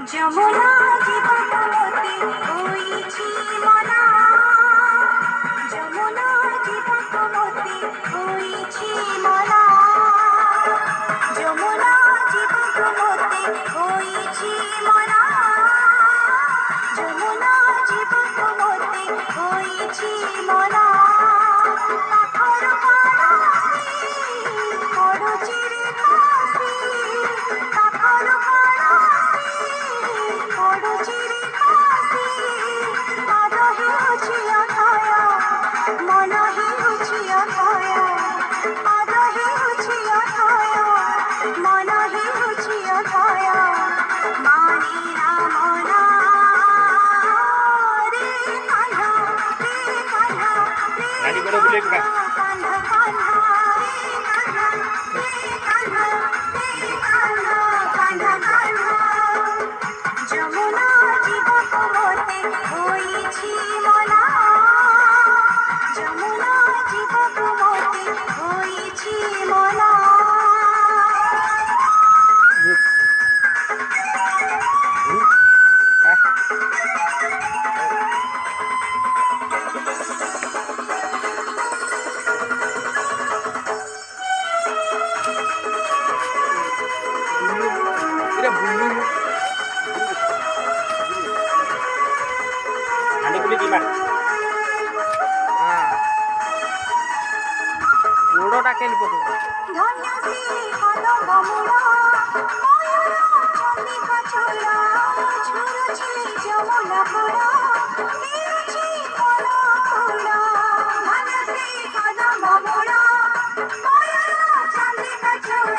যমুনা জীবনমতি হইছি মনা, যমুনা জীবনমতি হইছি মনা, যমুনা জীবনমতি হইছি মনা, যমুনা জীবনমতি হইছি মনা। পাথর পড়াছি পড়ুচিরে কাশি, পাথর পড়াছি পড়ুচিরে কাশি, পাদ হেউছি অথয় মন হেউছি অথয়, পাদ হেউছি অথয় মন হেউছি অথয়। মানি রাম না রে কান্হা, রে কান্হা, রে কান্হা, কান্হা কান্হা, রে কান্হা, রে কান্হা, রে কান্হা, কান্হা কান্হা। যমুনা জীবনমতি হইছি মনা, যমুনা জীবনমতি হইছি মনা। ଗୋଡ଼ଟା କେମିତି ପକଉଛ? ଧନ୍ୟସୀ କଦମ୍ବମୂଳ ମୟୂର ଚଣ୍ଡିକା ଚୂଳ, ଝୁରୁଛି ଯମୁନା କୂଳ ହେଉଛି ମନ କୂଳ। ଧନ୍ୟସୀ କଦମ୍ବମୂଳ ମୟୂର ଚଣ୍ଡିକା ଚୂଳ,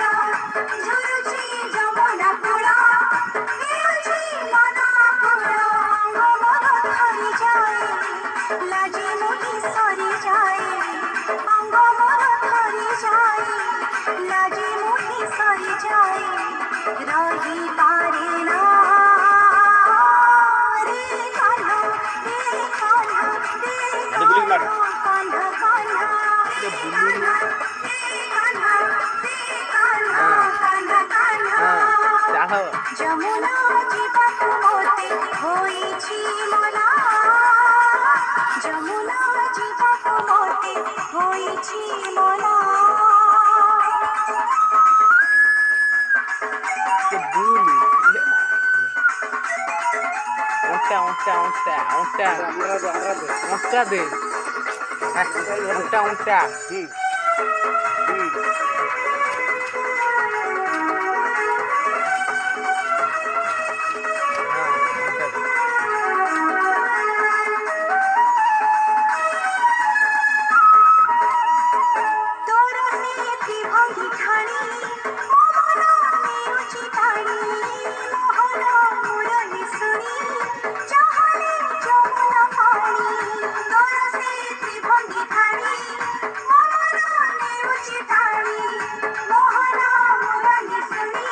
ଝୁରୁଛି ଯମୁନା କୂଳ ହେଉଛି ମନ କୂଳ। ଅଙ୍ଗ ମୋର ଥରିଯାଏ ଲାଜି ମୋହି ସରିଯାଏ, ଅଙ୍ଗ ମୋର ଥରିଯାଏ ଲାଜି ମୋହି ସରିଯାଏ, ରହି ପାରେ ନା ରେ କାନ୍ହା, ରେ କାନ୍ହା, ରେ କାନ୍ହା, କାନ୍ହା କାନ୍ହା, ରେ କାନ୍ହା, ରେ କାନ୍ହା, ରେ କାନ୍ହା, କାନ୍ହା କାନ୍ହା। ଚାଲ ଯମୁନା জীবনমতি হইছি মনা, যমুনা জীবনমতি হইছি মনা। বুলি ওটা ওটা ওটা ওটা ওটা দে ওটা ওটা তোর নীতি ভঙ্গি ঠানি মমন নেউছি টানি, মোহন মুরলি শুনি চাহলে যমুনা পানি। তোর নীতি ভঙ্গি ঠানি মমন নেউছি টানি, মোহন মুরলি শুনি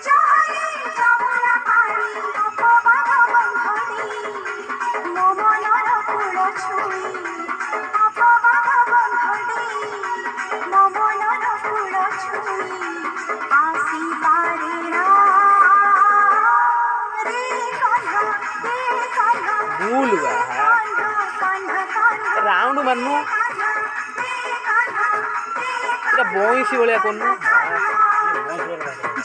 চাহলে যমুনা পানি। অপবাদ বন্ধনে মমনর কূল ছুঁই, অপবাদ বন্ধনে মমনর কূল ছুঁই, আসি পারে না রে কান্হা, রে কান্হা, বুল বা কান্হা কান্হা কান্হা, ରାଉଣ୍ଡ ମାନୁ କାନ୍ହା, ରେ କାନ୍ହା, ରେ ଏଟା ବଇଁଶୀ ଭଳିଆ କରୁନୁ,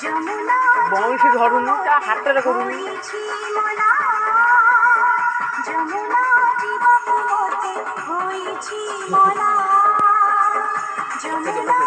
ଯମୁନା ବଇଁଶୀ ଧରୁନୁ ତା ହାତରେ କରୁନୁ। হইছি মনা, যমুনা জীবনমতি হইছি মনা, যমুনা